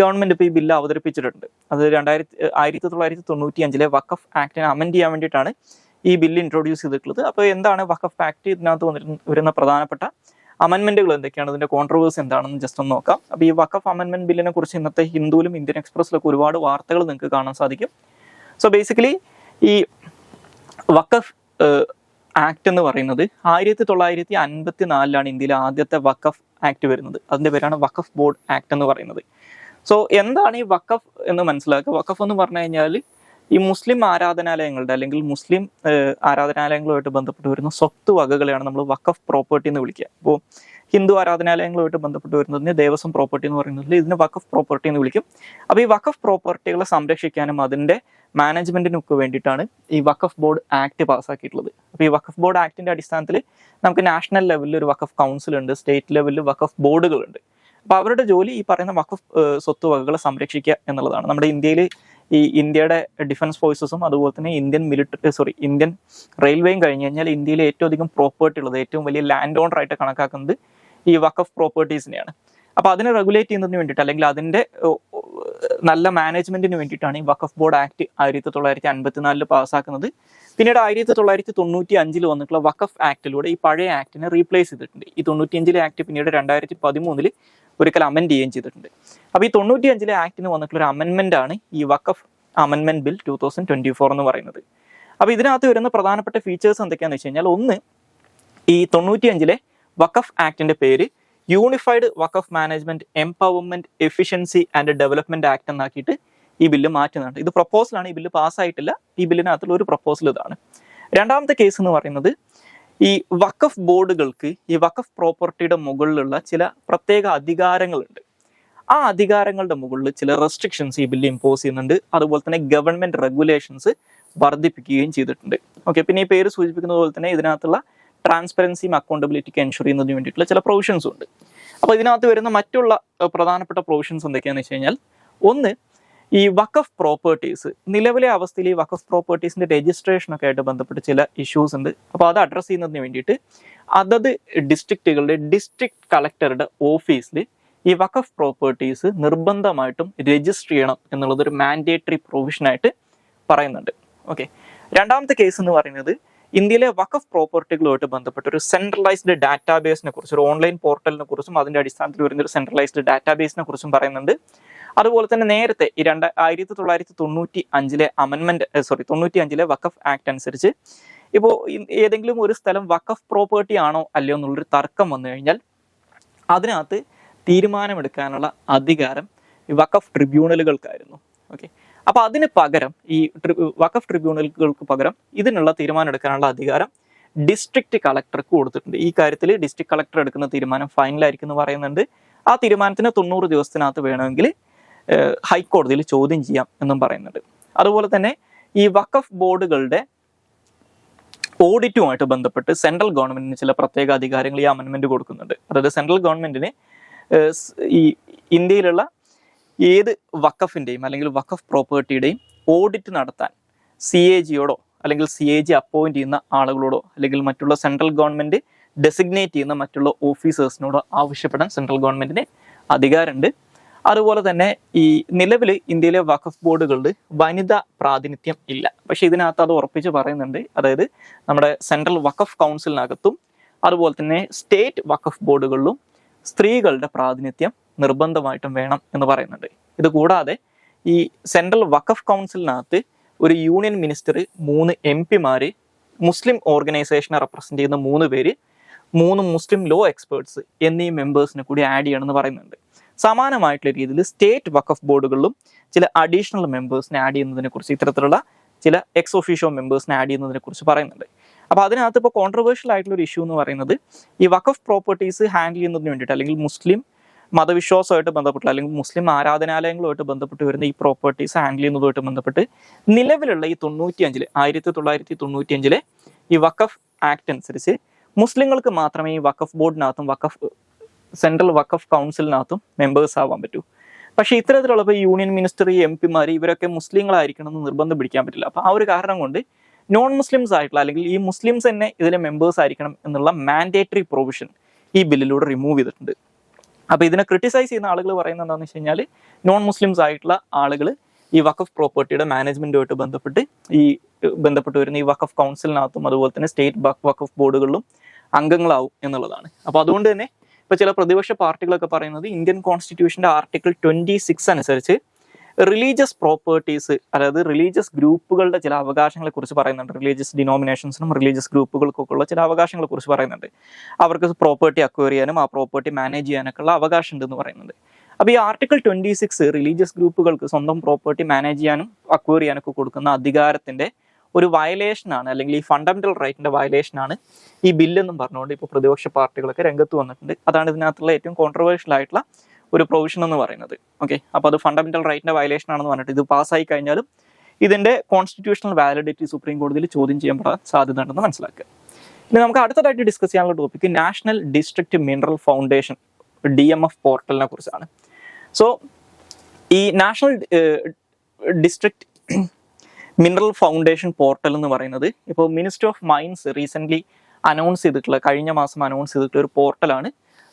ഗവൺമെന്റ് ഇപ്പോൾ ഈ ബില്ല് അവതരിപ്പിച്ചിട്ടുണ്ട്. അത് 1995 വഖഫ് ആക്ടിനെ അമെൻഡ് ചെയ്യാൻ വേണ്ടിയിട്ടാണ് ഈ ബില്ല് ഇൻട്രൊഡ്യൂസ് ചെയ്തിട്ടുള്ളത്. അപ്പോൾ എന്താണ് വഖഫ് ആക്ട്, ഇതിനകത്ത് വരുന്ന പ്രധാനപ്പെട്ട അമെൻമെന്റുകൾ എന്തൊക്കെയാണ്, ഇതിന്റെ കോൺട്രവേഴ്സി എന്താണെന്ന് ജസ്റ്റ് ഒന്ന് നോക്കാം. അപ്പോൾ ഈ വഖഫ് അമെൻമെന്റ് ബില്ലിനെ കുറിച്ച് ഇന്നത്തെ ഹിന്ദുവിലും ഇന്ത്യൻ എക്സ്പ്രസിലൊക്കെ ഒരുപാട് വാർത്തകൾ നിങ്ങൾക്ക് കാണാൻ സാധിക്കും. സോ ബേസിക്കലി ഈ വഖഫ് ആക്ട് എന്ന് പറയുന്നത് 1954 ഇന്ത്യയിലെ ആദ്യത്തെ വഖഫ് ആക്ട് വരുന്നത്. അതിന്റെ പേരാണ് വഖഫ് ബോർഡ് ആക്ട് എന്ന് പറയുന്നത്. സോ എന്താണ് ഈ വഖഫ് എന്ന് മനസ്സിലാക്കുക. വഖഫ് എന്ന് പറഞ്ഞു കഴിഞ്ഞാൽ ഈ മുസ്ലിം ആരാധനാലയങ്ങളുടെ അല്ലെങ്കിൽ മുസ്ലിം ആരാധനാലയങ്ങളുമായിട്ട് ബന്ധപ്പെട്ട് വരുന്ന സ്വത്ത് വകകളെയാണ് നമ്മൾ വഖഫ് പ്രോപ്പർട്ടി എന്ന് വിളിക്കുക. അപ്പോൾ ഹിന്ദു ആരാധനാലയങ്ങളുമായിട്ട് ബന്ധപ്പെട്ട് വരുന്നതിന് ദേവസ്വം പ്രോപ്പർട്ടി എന്ന് പറയുന്നതിൽ ഇതിന് വഖഫ് പ്രോപ്പർട്ടി എന്ന് വിളിക്കും. അപ്പോൾ ഈ വഖഫ് പ്രോപ്പർട്ടികളെ സംരക്ഷിക്കാനും അതിൻ്റെ മാനേജ്മെന്റിനൊക്കെ വേണ്ടിയിട്ടാണ് ഈ വഖഫ് ബോർഡ് ആക്ട് പാസ്സാക്കിയിട്ടുള്ളത്. അപ്പോൾ ഈ വഖഫ് ബോർഡ് ആക്ടിന്റെ അടിസ്ഥാനത്തിൽ നമുക്ക് നാഷണൽ ലെവലിൽ ഒരു വഖഫ് കൗൺസിൽ ഉണ്ട്, സ്റ്റേറ്റ് ലെവലിൽ വഖഫ് ബോർഡുകളുണ്ട്. അപ്പോൾ അവരുടെ ജോലി ഈ പറയുന്ന വഖഫ് സ്വത്ത് വകകളെ സംരക്ഷിക്കുക എന്നുള്ളതാണ്. നമ്മുടെ ഇന്ത്യയിൽ ഈ ഇന്ത്യയുടെ ഡിഫൻസ് ഫോഴ്സസും അതുപോലെ തന്നെ ഇന്ത്യൻ റെയിൽവേയും കഴിഞ്ഞ് കഴിഞ്ഞാൽ ഇന്ത്യയിലെ ഏറ്റവും അധികം പ്രോപ്പർട്ടി ഉള്ളത്, ഏറ്റവും വലിയ ലാൻഡ് ഓണർ ആയിട്ട് കണക്കാക്കുന്നത് ഈ വഖഫ് പ്രോപ്പർട്ടീസിനെയാണ്. അപ്പോൾ അതിനെ റെഗുലേറ്റ് ചെയ്യുന്നതിന് വേണ്ടിയിട്ട് അല്ലെങ്കിൽ അതിൻ്റെ നല്ല മാനേജ്മെന്റിന് വേണ്ടിയിട്ടാണ് ഈ വഖഫ് ബോർഡ് ആക്ട് 1954 പാസ്സാക്കുന്നത്. പിന്നീട് 1995 വന്നിട്ടുള്ള വഖഫ് ആക്ടിലൂടെ ഈ പഴയ ആക്ടിനെ റീപ്ലേസ് ചെയ്തിട്ടുണ്ട്. ഈ 95 ആക്ട് പിന്നീട് 2013 ഒരിക്കൽ അമെൻഡ് ചെയ്യുകയും ചെയ്തിട്ടുണ്ട്. അപ്പോൾ ഈ 95 ആക്ടിന് വന്നിട്ടുള്ള ഒരു അമെൻമെന്റ് ആണ് ഈ വഖഫ് അമെൻമെന്റ് ബിൽ 2024 എന്ന് പറയുന്നത്. അപ്പോൾ ഇതിനകത്ത് വരുന്ന പ്രധാനപ്പെട്ട ഫീച്ചേഴ്സ് എന്തൊക്കെയാണെന്ന് വെച്ച് കഴിഞ്ഞാൽ, ഒന്ന്, ഈ 95 വഖഫ് ആക്ടിന്റെ പേര് unified Waqf management empowerment efficiency and development act എന്നാക്കിയിട്ട് ഈ ബില്ല് മാറ്റുന്നുണ്ട്. ഇത് പ്രപ്പോസലാണ്, ഈ ബില്ല് പാസ്സായിട്ടില്ല. ഈ ബില്ലിനകത്തുള്ള ഒരു പ്രപ്പോസൽ ഇതാണ്. രണ്ടാമത്തെ കേസ് എന്ന് പറയുന്നത്, ഈ വഖഫ് ബോർഡുകൾക്ക് ഈ വഖഫ് പ്രോപ്പർട്ടിയുടെ മുകളിലുള്ള ചില പ്രത്യേക അധികാരങ്ങളുണ്ട്. ആ അധികാരങ്ങളുടെ മുകളിൽ ചില റെസ്ട്രിക്ഷൻസ് ഈ ബില്ല് ഇമ്പോസ് ചെയ്യുന്നുണ്ട്. അതുപോലെ തന്നെ ഗവൺമെന്റ് റെഗുലേഷൻസ് വർദ്ധിപ്പിക്കുകയും ചെയ്തിട്ടുണ്ട്. ഓക്കെ, പിന്നെ ഈ പേര് സൂചിപ്പിക്കുന്ന പോലെ തന്നെ ഇതിനകത്തുള്ള ട്രാൻസ്പെറൻസിയും അക്കൗണ്ടബിലിറ്റിക്ക് എൻഷുർ ചെയ്യുന്നതിന് വേണ്ടിയിട്ടുള്ള ചില പ്രൊവിഷൻസും ഉണ്ട്. അപ്പോൾ ഇതിനകത്ത് വരുന്ന മറ്റുള്ള പ്രധാനപ്പെട്ട പ്രൊവിഷൻസ് എന്തൊക്കെയാണെന്ന് വെച്ച് കഴിഞ്ഞാൽ, ഒന്ന്, ഈ വഖഫ് പ്രോപ്പർട്ടീസ് നിലവിലെ അവസ്ഥയിൽ ഈ വഖഫ് പ്രോപ്പർട്ടീസിന്റെ രജിസ്ട്രേഷനൊക്കെ ആയിട്ട് ബന്ധപ്പെട്ട് ചില ഇഷ്യൂസ് ഉണ്ട്. അപ്പോൾ അത് അഡ്രസ്സ് ചെയ്യുന്നതിന് വേണ്ടിയിട്ട് അതത് ഡിസ്ട്രിക്റ്റുകളുടെ ഡിസ്ട്രിക്ട് കളക്ടറുടെ ഓഫീസിൽ ഈ വഖഫ് പ്രോപ്പർട്ടീസ് നിർബന്ധമായിട്ടും രജിസ്റ്റർ ചെയ്യണം എന്നുള്ളത് ഒരു മാൻഡേറ്ററി പ്രൊവിഷനായിട്ട് പറയുന്നുണ്ട്. ഓക്കെ, രണ്ടാമത്തെ കേസ് എന്ന് പറയുന്നത്, ഇന്ത്യയിലെ വഖഫ് പ്രോപ്പർട്ടികളുമായിട്ട് ബന്ധപ്പെട്ട ഒരു സെൻട്രലൈസ്ഡ് ഡാറ്റാബേസിനെ കുറിച്ച്, ഒരു ഓൺലൈൻ പോർട്ടലിനെ കുറിച്ചും അതിന്റെ അടിസ്ഥാനത്തിൽ വരുന്ന ഒരു സെൻട്രലൈസ്ഡ് ഡാറ്റാബേസിനെ കുറിച്ചും പറയുന്നുണ്ട്. അതുപോലെ തന്നെ നേരത്തെ ഈ 1995 95 വഖഫ് ആക്ട് അനുസരിച്ച് ഇപ്പോൾ ഏതെങ്കിലും ഒരു സ്ഥലം വഖഫ് പ്രോപ്പർട്ടി ആണോ അല്ലയോ എന്നുള്ളൊരു തർക്കം വന്നു കഴിഞ്ഞാൽ അതിനകത്ത് തീരുമാനമെടുക്കാനുള്ള അധികാരം ഈ വഖഫ് ട്രിബ്യൂണലുകൾക്കായിരുന്നു. ഓക്കെ, അപ്പോൾ അതിന് പകരം ഈ വഖഫ് ട്രിബ്യൂണലുകൾക്ക് പകരം ഇതിനുള്ള തീരുമാനം എടുക്കാനുള്ള അധികാരം ഡിസ്ട്രിക്ട് കളക്ടർക്ക് കൊടുത്തിട്ടുണ്ട്. ഈ കാര്യത്തിൽ ഡിസ്ട്രിക്ട് കളക്ടർ എടുക്കുന്ന തീരുമാനം ഫൈനലായിരിക്കും എന്ന് പറയുന്നുണ്ട്. ആ തീരുമാനത്തിന് 90 ദിവസത്തിനകത്ത് വേണമെങ്കിൽ ഹൈക്കോടതിയിൽ ചോദ്യം ചെയ്യാം എന്നും പറയുന്നുണ്ട്. അതുപോലെ തന്നെ ഈ വഖഫ് ബോർഡുകളുടെ ഓഡിറ്റുമായിട്ട് ബന്ധപ്പെട്ട് സെൻട്രൽ ഗവൺമെന്റിന് ചില പ്രത്യേക അധികാരങ്ങൾ ഈ അമെൻമെന്റ് കൊടുക്കുന്നുണ്ട്. അതായത് സെൻട്രൽ ഗവൺമെന്റിന് ഈ ഇന്ത്യയിലുള്ള ഏത് വഖഫിന്റെയും അല്ലെങ്കിൽ വഖഫ് പ്രോപ്പർട്ടിയുടെയും ഓഡിറ്റ് നടത്താൻ CAGയോടോ അല്ലെങ്കിൽ CAG അപ്പോയിന്റ് ചെയ്യുന്ന ആളുകളോടോ അല്ലെങ്കിൽ മറ്റുള്ള സെൻട്രൽ ഗവൺമെന്റ് ഡെസിഗ്നേറ്റ് ചെയ്യുന്ന മറ്റുള്ള ഓഫീസേഴ്സിനോടോ ആവശ്യപ്പെടാൻ സെൻട്രൽ ഗവൺമെന്റിന് അധികാരമുണ്ട്. അതുപോലെ തന്നെ ഈ നിലവിൽ ഇന്ത്യയിലെ വഖഫ് ബോർഡുകളിൽ വനിതാ പ്രാതിനിധ്യം ഇല്ല. പക്ഷെ ഇതിനകത്ത് അത് ഉറപ്പിച്ച് പറയുന്നുണ്ട്. അതായത് നമ്മുടെ സെൻട്രൽ വഖഫ് കൗൺസിലിനകത്തും അതുപോലെ തന്നെ സ്റ്റേറ്റ് വഖഫ് ബോർഡുകളിലും സ്ത്രീകളുടെ പ്രാതിനിധ്യം നിർബന്ധമായിട്ടും വേണം എന്ന് പറയുന്നുണ്ട്. ഇത് കൂടാതെ ഈ സെൻട്രൽ വഖഫ് കൗൺസിലിനകത്ത് ഒരു യൂണിയൻ മിനിസ്റ്റർ, 3 MP മാർ, മുസ്ലിം ഓർഗനൈസേഷനെ റെപ്രസെന്റ് ചെയ്യുന്ന 3 പേര്, 3 മുസ്ലിം ലോ എക്സ്പേർട്സ് എന്നീ മെമ്പേഴ്സിനെ കൂടി ആഡ് ചെയ്യണമെന്ന് പറയുന്നുണ്ട്. സമാനമായിട്ടുള്ള രീതിയിൽ സ്റ്റേറ്റ് വഖഫ് ബോർഡുകളിലും ചില അഡീഷണൽ മെമ്പേഴ്സിനെ ആഡ് ചെയ്യുന്നതിനെ കുറിച്ച്, ഇത്തരത്തിലുള്ള ചില എക്സ് ഒഫീഷ്യോ മെമ്പേഴ്സിനെ ആഡ് ചെയ്യുന്നതിനെ കുറിച്ച് പറയുന്നുണ്ട്. അപ്പോൾ അതിനകത്ത് ഇപ്പോൾ കോൺട്രവേഴ്ഷ്യൽ ആയിട്ടുള്ള ഒരു ഇഷ്യൂ എന്ന് പറയുന്നത് ഈ വഖഫ് പ്രോപ്പർട്ടീസ് ഹാൻഡിൽ ചെയ്യുന്നതിന് വേണ്ടിയിട്ട്, അല്ലെങ്കിൽ മുസ്ലിം മതവിശ്വാസമായിട്ട് ബന്ധപ്പെട്ട് അല്ലെങ്കിൽ മുസ്ലിം ആരാധനാലയങ്ങളുമായിട്ട് ബന്ധപ്പെട്ട് വരുന്ന ഈ പ്രോപ്പർട്ടീസ് ഹാൻഡിൽ ചെയ്യുന്നതുമായിട്ട് ബന്ധപ്പെട്ട് നിലവിലുള്ള ഈ 1995 ഈ വഖഫ് ആക്ട് അനുസരിച്ച് മുസ്ലിങ്ങൾക്ക് മാത്രമേ ഈ വഖഫ് ബോർഡിനകത്തും സെൻട്രൽ വഖഫ് കൗൺസിലിനകത്തും മെമ്പേഴ്സ് ആവാൻ പറ്റൂ. പക്ഷേ ഇത്തരത്തിലുള്ള ഇപ്പോൾ യൂണിയൻ മിനിസ്റ്റർ, MP മാർ ഇവരൊക്കെ മുസ്ലിങ്ങളായിരിക്കണം എന്ന് നിർബന്ധം പിടിക്കാൻ പറ്റില്ല. അപ്പോൾ ആ ഒരു കാരണം കൊണ്ട് നോൺ മുസ്ലിംസ് ആയിട്ടുള്ള അല്ലെങ്കിൽ ഈ മുസ്ലിംസ് തന്നെ ഇതിലെ മെമ്പേഴ്സ് ആയിരിക്കണം എന്നുള്ള മാൻഡേറ്ററി പ്രൊവിഷൻ ഈ ബില്ലിലൂടെ റിമൂവ് ചെയ്തിട്ടുണ്ട്. അപ്പോൾ ഇതിനെ ക്രിട്ടിസൈസ് ചെയ്യുന്ന ആളുകൾ പറയുന്നത് എന്താണെന്ന് വെച്ച് കഴിഞ്ഞാൽ നോൺ മുസ്ലിംസ് ആയിട്ടുള്ള ആളുകൾ ഈ വഖഫ് പ്രോപ്പർട്ടിയുടെ മാനേജ്മെന്റുമായിട്ട് ബന്ധപ്പെട്ട് വരുന്ന ഈ വഖഫ് കൗൺസിലിനകത്തും അതുപോലെ തന്നെ സ്റ്റേറ്റ് വഖഫ് ബോർഡുകളിലും അംഗങ്ങളാവും എന്നുള്ളതാണ്. അപ്പോൾ അതുകൊണ്ട് തന്നെ ഇപ്പോൾ ചില പ്രതിപക്ഷ പാർട്ടികളൊക്കെ പറയുന്നത് ഇന്ത്യൻ കോൺസ്റ്റിറ്റ്യൂഷന്റെ ആർട്ടിക്കിൾ 26 അനുസരിച്ച് റിലീജിയസ് പ്രോപ്പർട്ടീസ്, അതായത് റിലീജിയസ് ഗ്രൂപ്പുകളുടെ ചില അവകാശങ്ങളെ കുറിച്ച് പറയുന്നുണ്ട്. റിലീജിയസ് ഡിനോമിനേഷൻസിനും റിലീജിയസ് ഗ്രൂപ്പുകൾക്കൊക്കെ ഉള്ള ചില അവകാശങ്ങളെ കുറിച്ച് പറയുന്നുണ്ട്. അവർക്ക് പ്രോപ്പർട്ടി അക്വയർ ചെയ്യാനും ആ പ്രോപ്പർട്ടി മാനേജ് ചെയ്യാനൊക്കെ ഉള്ള അവകാശം ഉണ്ടെന്ന് പറയുന്നുണ്ട്. അപ്പോൾ ഈ ആർട്ടിക്കിൾ 26 റിലീജിയസ് ഗ്രൂപ്പുകൾക്ക് സ്വന്തം പ്രോപ്പർട്ടി മാനേജ് ചെയ്യാനും അക്വയർ ചെയ്യാനൊക്കെ കൊടുക്കുന്ന അധികാരത്തിന്റെ ഒരു വയലേഷനാണ്, അല്ലെങ്കിൽ ഈ ഫണ്ടമെന്റൽ റൈറ്റിന്റെ വയലേഷനാണ് ഈ ബില്ലെന്നും പറഞ്ഞുകൊണ്ട് ഇപ്പോൾ പ്രതിപക്ഷ പാർട്ടികളൊക്കെ രംഗത്ത് വന്നിട്ടുണ്ട്. അതാണ് ഇതിനകത്തുള്ള ഏറ്റവും കോൺട്രവേഴ്ഷ്യൽ ആയിട്ടുള്ള ഒരു പ്രൊവിഷൻ എന്ന് പറയുന്നത്. ഓക്കെ, അപ്പോൾ അത് ഫണ്ടമെന്റൽ റൈറ്റിന്റെ വയലേഷൻ ആണെന്ന് പറഞ്ഞിട്ട് ഇത് പാസ്സായി കഴിഞ്ഞാലും ഇതിന്റെ കോൺസ്റ്റിറ്റ്യൂഷണൽ വാലിഡിറ്റി സുപ്രീം കോടതിയിൽ ചോദ്യം ചെയ്യപ്പെടാൻ സാധ്യത ഉണ്ടെന്ന് മനസ്സിലാക്കുക. ഇനി നമുക്ക് അടുത്തതായിട്ട് ഡിസ്കസ് ചെയ്യാനുള്ള topic national district mineral foundation DMF പോർട്ടലിനെ കുറിച്ചാണ്. സോ ഈ national district mineral foundation portal എന്ന് പറയുന്നത് ഇപ്പോൾ മിനിസ്ട്രി ഓഫ് മൈൻസ് റീസെൻ്റ്ലി കഴിഞ്ഞ മാസം അനൗൺസ് ചെയ്തിട്ടുള്ള ഒരു പോർട്ടലാണ്.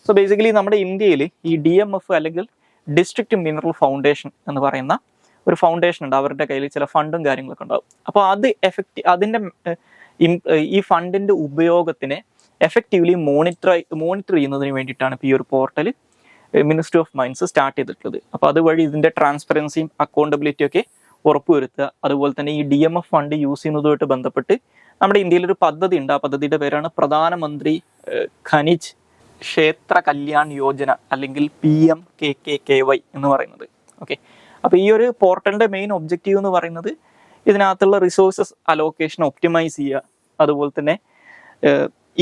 സോ ബേസിക്കലി നമ്മുടെ ഇന്ത്യയിൽ ഈ DMF അല്ലെങ്കിൽ ഡിസ്ട്രിക്ട് മിനറൽ ഫൗണ്ടേഷൻ എന്ന് പറയുന്ന ഒരു ഫൗണ്ടേഷൻ ഉണ്ട്. അവരുടെ കയ്യിൽ ചില ഫണ്ടും കാര്യങ്ങളൊക്കെ ഉണ്ടാവും. അപ്പോൾ അത് അതിൻ്റെ ഈ ഫണ്ടിൻ്റെ ഉപയോഗത്തിനെ എഫക്റ്റീവ്ലി മോണിറ്റർ ചെയ്യുന്നതിന് വേണ്ടിയിട്ടാണ് ഇപ്പോൾ ഈ ഒരു portal ministry of mines start ചെയ്തിട്ടുള്ളത്. അപ്പോൾ അതുവഴി ഇതിൻ്റെ ട്രാൻസ്പെറൻസിയും അക്കൗണ്ടബിലിറ്റിയും ഒക്കെ ഉറപ്പുവരുത്തുക. അതുപോലെ തന്നെ ഈ DMF ഫണ്ട് യൂസ് ചെയ്യുന്നതുമായിട്ട് ബന്ധപ്പെട്ട് നമ്മുടെ ഇന്ത്യയിലൊരു പദ്ധതി ഉണ്ട്. ആ പദ്ധതിയുടെ പേരാണ് പ്രധാനമന്ത്രി ഖനിജ് ക്ഷേത്ര കല്യാൺ യോജന അല്ലെങ്കിൽ PMKKKY എന്ന് പറയുന്നത്. ഓക്കെ, അപ്പോൾ ഈ ഒരു പോർട്ടലിന്റെ മെയിൻ ഒബ്ജക്റ്റീവ് എന്ന് പറയുന്നത് ഇതിനകത്തുള്ള റിസോഴ്സസ് അലോക്കേഷൻ ഒപ്റ്റിമൈസ് ചെയ്യുക, അതുപോലെ തന്നെ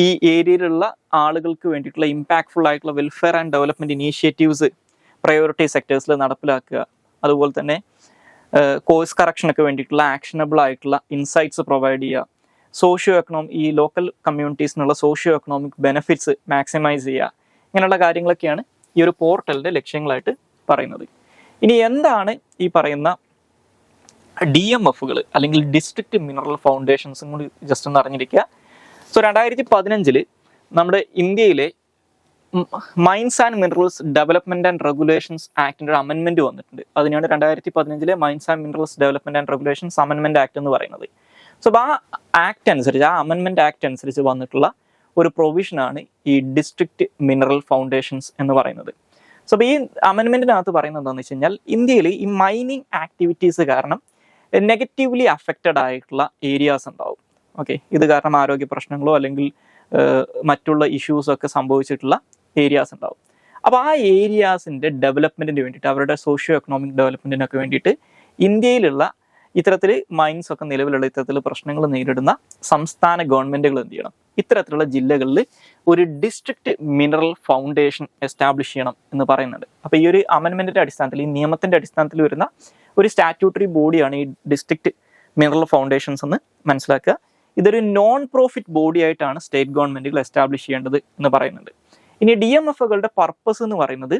ഈ ഏരിയയിലുള്ള ആളുകൾക്ക് വേണ്ടിയിട്ടുള്ള ഇമ്പാക്ട്ഫുൾ ആയിട്ടുള്ള welfare and development initiatives priority സെക്ടേഴ്സിൽ നടപ്പിലാക്കുക, അതുപോലെ തന്നെ കോഴ്സ് കറക്ഷനൊക്കെ വേണ്ടിയിട്ടുള്ള ആക്ഷനബിൾ ആയിട്ടുള്ള ഇൻസൈറ്റ്സ് പ്രൊവൈഡ് ചെയ്യുക, ഈ ലോക്കൽ കമ്മ്യൂണിറ്റീസിനുള്ള സോഷ്യോ എക്കണോമിക് ബെനിഫിറ്റ്സ് മാക്സിമൈസ് ചെയ്യുക, ഇങ്ങനെയുള്ള കാര്യങ്ങളൊക്കെയാണ് ഈ ഒരു പോർട്ടലിന്റെ ലക്ഷ്യങ്ങളായിട്ട് പറയുന്നത്. ഇനി എന്താണ് ഈ പറയുന്ന DMFകൾ അല്ലെങ്കിൽ ഡിസ്ട്രിക്ട് മിനറൽ ഫൗണ്ടേഷൻസും കൂടി ജസ്റ്റ് ഒന്ന് അറിഞ്ഞിരിക്കുക. സോ 2015 നമ്മുടെ ഇന്ത്യയിലെ mines and minerals development and regulations ആക്ടിന്റെ ഒരു അമെൻമെന്റ് വന്നിട്ടുണ്ട്. അതിനാണ് 2015 mines and minerals development and regulations അമെൻമെന്റ് act എന്ന് പറയുന്നത്. സോ ആ അമെൻമെന്റ് ആക്ട് അനുസരിച്ച് വന്നിട്ടുള്ള ഒരു പ്രൊവിഷനാണ് ഈ ഡിസ്ട്രിക്ട് മിനറൽ ഫൗണ്ടേഷൻസ് എന്ന് പറയുന്നത്. സോ ഈ അമെൻമെന്റിനകത്ത് പറയുന്നത് എന്താണെന്ന് വെച്ച് കഴിഞ്ഞാൽ ഇന്ത്യയിൽ ഈ മൈനിങ് ആക്ടിവിറ്റീസ് കാരണം നെഗറ്റീവ്ലി അഫക്റ്റഡ് ആയിട്ടുള്ള ഏരിയാസ് ഉണ്ടാവും. ഓക്കെ, ഇത് കാരണം ആരോഗ്യ പ്രശ്നങ്ങളോ അല്ലെങ്കിൽ മറ്റുള്ള ഇഷ്യൂസൊക്കെ സംഭവിച്ചിട്ടുള്ള ഏരിയാസ് ഉണ്ടാവും. അപ്പോൾ ആ ഏരിയാസിൻ്റെ ഡെവലപ്മെന്റിന് വേണ്ടിയിട്ട്, അവരുടെ സോഷ്യോ എക്കണോമിക് ഡെവലപ്മെന്റിനൊക്കെ വേണ്ടിയിട്ട് ഇന്ത്യയിലുള്ള ഇത്തരത്തിൽ മൈൻസ് ഒക്കെ നിലവിലുള്ള ഇത്തരത്തിൽ പ്രശ്നങ്ങൾ നേരിടുന്ന സംസ്ഥാന ഗവൺമെന്റുകൾ എന്ത് ചെയ്യണം, ഇത്തരത്തിലുള്ള ജില്ലകളിൽ ഒരു ഡിസ്ട്രിക്ട് മിനറൽ ഫൗണ്ടേഷൻ എസ്റ്റാബ്ലിഷ് ചെയ്യണം എന്ന് പറയുന്നുണ്ട്. അപ്പോൾ ഈ ഒരു അമെൻമെന്റിന്റെ അടിസ്ഥാനത്തിൽ, ഈ നിയമത്തിന്റെ അടിസ്ഥാനത്തിൽ വരുന്ന ഒരു സ്റ്റാറ്റ്യൂട്ടറി ബോഡിയാണ് ഈ ഡിസ്ട്രിക്ട് മിനറൽ ഫൗണ്ടേഷൻസ് എന്ന് മനസ്സിലാക്കുക. ഇതൊരു നോൺ പ്രോഫിറ്റ് ബോഡി ആയിട്ടാണ് സ്റ്റേറ്റ് ഗവൺമെന്റുകൾ എസ്റ്റാബ്ലിഷ് ചെയ്യേണ്ടത് എന്ന് പറയുന്നുണ്ട്. ഇനി DMFകളുടെ പർപ്പസ് എന്ന് പറയുന്നത്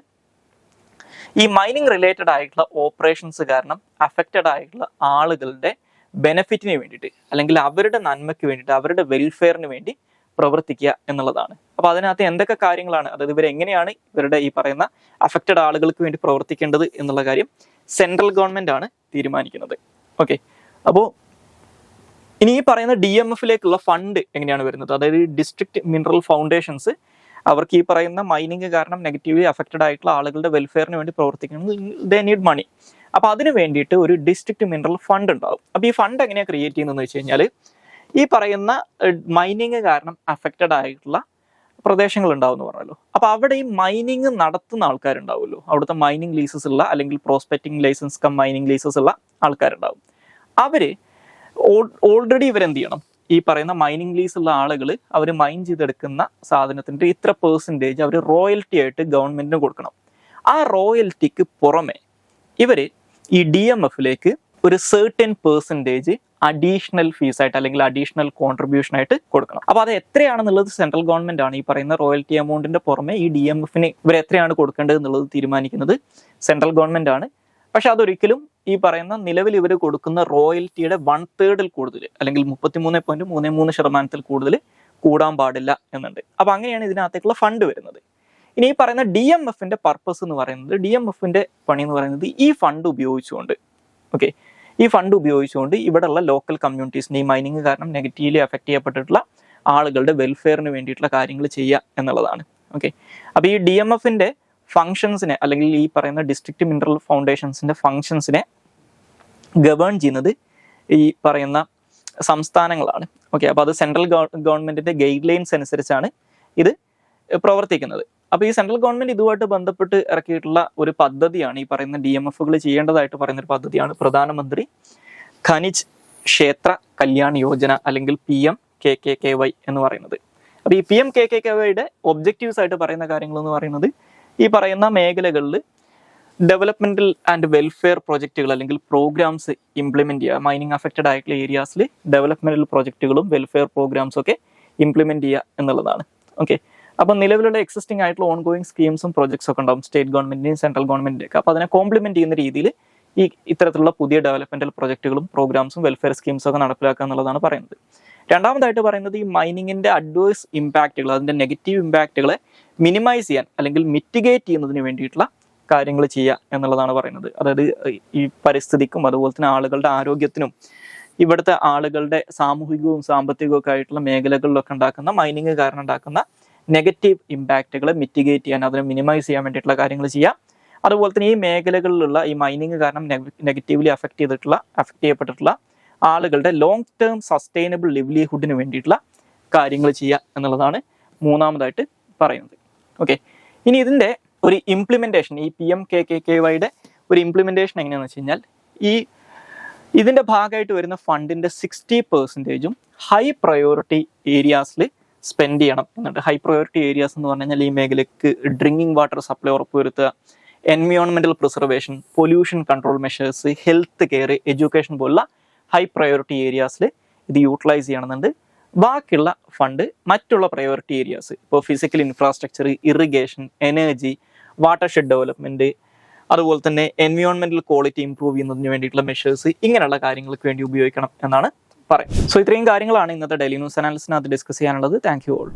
ഈ മൈനിങ് റിലേറ്റഡ് ആയിട്ടുള്ള ഓപ്പറേഷൻസ് കാരണം അഫക്റ്റഡ് ആയിട്ടുള്ള ആളുകളുടെ ബെനിഫിറ്റിന് വേണ്ടിയിട്ട് അല്ലെങ്കിൽ അവരുടെ നന്മയ്ക്ക് വേണ്ടിയിട്ട്, അവരുടെ വെൽഫെയറിന് വേണ്ടി പ്രവർത്തിക്കുക എന്നുള്ളതാണ്. അപ്പോൾ അതിനകത്ത് എന്തൊക്കെ കാര്യങ്ങളാണ്, അതായത് ഇവരെങ്ങനെയാണ് ഇവരുടെ ഈ പറയുന്ന അഫക്റ്റഡ് ആളുകൾക്ക് വേണ്ടി പ്രവർത്തിക്കേണ്ടത് എന്നുള്ള കാര്യം സെൻട്രൽ ഗവൺമെന്റ് ആണ് തീരുമാനിക്കുന്നത്. ഓക്കെ, അപ്പോൾ ഇനി ഈ പറയുന്ന DMFലേക്കുള്ള ഫണ്ട് എങ്ങനെയാണ് വരുന്നത്, അതായത് ഡിസ്ട്രിക്ട് മിനറൽ ഫൗണ്ടേഷൻസ് അവർക്ക് ഈ പറയുന്ന മൈനിങ് കാരണം നെഗറ്റീവ്ലി അഫക്റ്റഡ് ആയിട്ടുള്ള ആളുകളുടെ വെൽഫെയറിന് വേണ്ടി പ്രവർത്തിക്കണം. They need money. അപ്പോൾ അതിന് വേണ്ടിയിട്ട് ഒരു ഡിസ്ട്രിക്ട് മിനറൽ ഫണ്ട് ഉണ്ടാവും. അപ്പോൾ ഈ ഫണ്ട് എങ്ങനെയാണ് ക്രിയേറ്റ് ചെയ്യുന്നതെന്ന് വെച്ച് കഴിഞ്ഞാൽ ഈ പറയുന്ന മൈനിങ് കാരണം അഫക്റ്റഡ് ആയിട്ടുള്ള പ്രദേശങ്ങൾ ഉണ്ടാവും എന്ന് പറഞ്ഞല്ലോ. അപ്പോൾ അവിടെ ഈ മൈനിങ് നടത്തുന്ന ആൾക്കാരുണ്ടാവുമല്ലോ, അവിടുത്തെ മൈനിങ് ലൈസൻസ് ഉള്ള അല്ലെങ്കിൽ prospecting licence cum mining licence ഉള്ള ആൾക്കാരുണ്ടാവും. അവര് ഓൾറെഡി ഇവരെന്ത് ചെയ്യണം, ഈ പറയുന്ന മൈനിങ് ലീസ് ഉള്ള ആളുകൾ അവർ മൈൻ ചെയ്തെടുക്കുന്ന സാധനത്തിന്റെ ഇത്ര പെർസെൻറ്റേജ് അവർ റോയൽറ്റി ആയിട്ട് ഗവൺമെന്റിന് കൊടുക്കണം. ആ റോയൽറ്റിക്ക് പുറമെ ഇവര് ഈ DMF-ലേക്ക് ഒരു സെർട്ടൻ പെർസെൻറ്റേജ് അഡീഷണൽ ഫീസായിട്ട് അല്ലെങ്കിൽ അഡീഷണൽ കോൺട്രിബ്യൂഷൻ ആയിട്ട് കൊടുക്കണം. അപ്പോൾ അത് എത്രയാണെന്നുള്ളത് സെൻട്രൽ ഗവൺമെന്റ് ആണ്. ഈ പറയുന്ന റോയൽറ്റി എമൗണ്ടിന്റെ പുറമെ ഈ DMF-ന് ഇവർ എത്രയാണ് കൊടുക്കേണ്ടത് എന്നുള്ളത് തീരുമാനിക്കുന്നത് സെൻട്രൽ ഗവൺമെന്റ് ആണ്. പക്ഷെ അതൊരിക്കലും ഈ പറയുന്ന നിലവിൽ ഇവർ കൊടുക്കുന്ന റോയൽറ്റിയുടെ 1/3 കൂടുതൽ അല്ലെങ്കിൽ 33.33% കൂടുതൽ കൂടാൻ പാടില്ല എന്നുണ്ട്. അപ്പോൾ അങ്ങനെയാണ് ഇതിനകത്തേക്കുള്ള ഫണ്ട് വരുന്നത്. ഇനി ഈ പറയുന്ന DMF-ന്റെ പർപ്പസ് എന്ന് പറയുന്നത്, DMF-ന്റെ പണി എന്ന് പറയുന്നത് ഈ ഫണ്ട് ഉപയോഗിച്ചുകൊണ്ട് ഈ ഫണ്ട് ഉപയോഗിച്ചുകൊണ്ട് ഇവിടെയുള്ള ലോക്കൽ കമ്മ്യൂണിറ്റീസിനെ ഈ മൈനിങ് കാരണം നെഗറ്റീവ്ലി അഫക്റ്റ് ചെയ്യപ്പെട്ടിട്ടുള്ള ആളുകളുടെ വെൽഫെയറിന് വേണ്ടിയിട്ടുള്ള കാര്യങ്ങൾ ചെയ്യുക എന്നുള്ളതാണ്. അപ്പോൾ ഈ DMF-ന്റെ ഫങ്ഷൻസിനെ അല്ലെങ്കിൽ ഈ പറയുന്ന ഡിസ്ട്രിക്ട് മിനറൽ ഫൗണ്ടേഷൻസിന്റെ ഫങ്ഷൻസിനെ ഗവേൺ ചെയ്യുന്നത് ഈ പറയുന്ന സംസ്ഥാനങ്ങളാണ്. അപ്പോൾ അത് സെൻട്രൽ ഗവൺമെന്റിന്റെ ഗൈഡ് ലൈൻസ് അനുസരിച്ചാണ് ഇത് പ്രവർത്തിക്കുന്നത്. അപ്പോൾ ഈ സെൻട്രൽ ഗവൺമെന്റ് ഇതുമായിട്ട് ബന്ധപ്പെട്ട് ഇറക്കിയിട്ടുള്ള ഒരു പദ്ധതിയാണ് ഈ പറയുന്ന DMF-കൾ ചെയ്യേണ്ടതായിട്ട് പറയുന്ന ഒരു പദ്ധതിയാണ് പ്രധാനമന്ത്രി ഖനിജ് ക്ഷേത്ര കല്യാൺ യോജന അല്ലെങ്കിൽ PMKKKY എന്ന് പറയുന്നത്. അപ്പോൾ ഈ PMKKKY-യുടെ ഒബ്ജക്റ്റീവ്സ് ആയിട്ട് പറയുന്ന കാര്യങ്ങൾ എന്ന് പറയുന്നത് ഈ പറയുന്ന മേഖലകളിൽ ഡെവലപ്മെന്റൽ ആൻഡ് വെൽഫെയർ പ്രോജക്റ്റുകൾ അല്ലെങ്കിൽ പ്രോഗ്രാംസ് ഇംപ്ലിമെന്റ് ചെയ്യുക. മൈനിങ് അഫക്റ്റഡ് ആയിട്ടുള്ള ഏരിയാസിൽ ഡെവലപ്മെന്റൽ പ്രോജക്റ്റുകളും വെൽഫെയർ പ്രോഗ്രാംസും ഒക്കെ ഇംപ്ലിമെന്റ് ചെയ്യുക എന്നുള്ളതാണ്. അപ്പോൾ നിലവിലുള്ള എക്സിസ്റ്റിംഗ് ആയിട്ടുള്ള ഓൺഗോയിങ് സ്കീംസും പ്രോജക്ട്സ് ഒക്കെ ഉണ്ടാവും സ്റ്റേറ്റ് ഗവൺമെന്റിന്റെയും സെൻട്രൽ ഗവൺമെന്റിന്റെ ഒക്കെ. അപ്പോൾ അതിനെ കോംപ്ലിമെന്റ് ചെയ്യുന്ന രീതിയിൽ ഈ ഇത്തരത്തിലുള്ള പുതിയ ഡെവലപ്മെന്റൽ പ്രോജക്റ്റുകളും പ്രോഗ്രാംസും വെൽഫെയർ സ്കീംസും ഒക്കെ നടപ്പിലാക്കുക എന്നുള്ളതാണ് പറയുന്നത്. രണ്ടാമതായിട്ട് പറയുന്നത് ഈ മൈനിങ്ങിന്റെ അഡ്വേഴ്സ് ഇമ്പാക്റ്റുകൾ, അതിന്റെ നെഗറ്റീവ് ഇമ്പാക്റ്റുകളെ മിനിമൈസ് ചെയ്യാൻ അല്ലെങ്കിൽ മിറ്റിഗേറ്റ് ചെയ്യുന്നതിന് വേണ്ടിയിട്ടുള്ള കാര്യങ്ങൾ ചെയ്യുക എന്നുള്ളതാണ് പറയുന്നത്. അതായത് ഈ പരിസ്ഥിതിക്കും അതുപോലെ തന്നെ ആളുകളുടെ ആരോഗ്യത്തിനും ഇവിടുത്തെ ആളുകളുടെ സാമൂഹികവും സാമ്പത്തികവും ഒക്കെ ആയിട്ടുള്ള മേഖലകളിലൊക്കെ ഉണ്ടാക്കുന്ന മൈനിങ് കാരണം ഉണ്ടാക്കുന്ന നെഗറ്റീവ് ഇമ്പാക്റ്റുകളെ മിറ്റിഗേറ്റ് ചെയ്യാൻ, അതിനെ മിനിമൈസ് ചെയ്യാൻ വേണ്ടിയിട്ടുള്ള കാര്യങ്ങൾ ചെയ്യുക. അതുപോലെ തന്നെ ഈ മേഖലകളിലുള്ള ഈ മൈനിങ് കാരണം നെഗറ്റീവ്ലി അഫക്റ്റ് ചെയ്യപ്പെട്ടിട്ടുള്ള ആളുകളുടെ ലോങ് ടേം സസ്റ്റൈനബിൾ ലിവ്ലിഹുഡിന് വേണ്ടിയിട്ടുള്ള കാര്യങ്ങൾ ചെയ്യുക എന്നുള്ളതാണ് മൂന്നാമതായിട്ട് പറയുന്നത്. ഇനി ഇതിൻ്റെ ഒരു ഇംപ്ലിമെൻറ്റേഷൻ, ഈ PMKKKY-യുടെ ഒരു ഇംപ്ലിമെൻറ്റേഷൻ എങ്ങനെയാണെന്ന് വെച്ച് കഴിഞ്ഞാൽ ഇതിൻ്റെ ഭാഗമായിട്ട് വരുന്ന ഫണ്ടിൻ്റെ 60% ഹൈ പ്രയോറിറ്റി ഏരിയാസിൽ സ്പെൻഡ് ചെയ്യണം എന്നുണ്ട്. ഹൈ പ്രയോറിറ്റി ഏരിയാസ് എന്ന് പറഞ്ഞു കഴിഞ്ഞാൽ ഈ മേഖലയ്ക്ക് ഡ്രിങ്കിങ് വാട്ടർ സപ്ലൈ ഉറപ്പുവരുത്തുക, എൻവയോൺമെന്റൽ preservation, pollution control measures, health care, education പോലുള്ള ഹൈ പ്രയോറിറ്റി ഏരിയാസിൽ ഇത് യൂട്ടിലൈസ് ചെയ്യണമെന്നുണ്ട്. ബാക്കിയുള്ള ഫണ്ട് മറ്റുള്ള പ്രയോറിറ്റി ഏരിയാസ്, ഇപ്പോൾ physical infrastructure, irrigation, energy, watershed development, അതുപോലെ തന്നെ എൻവയോൺമെന്റൽ ക്വാളിറ്റി ഇംപ്രൂവ് ചെയ്യുന്നതിന് വേണ്ടിയിട്ടുള്ള മെഷേഴ്സ്, ഇങ്ങനെയുള്ള കാര്യങ്ങൾക്ക് വേണ്ടി ഉപയോഗിക്കണം എന്നാണ് പറയുന്നത്. സോ ഇത്രയും കാര്യങ്ങളാണ് ഇന്നത്തെ ഡെയിലി ന്യൂസ് അനാലിസിനകത്ത് ഡിസ്കസ് ചെയ്യാനുള്ളത്. Thank you all.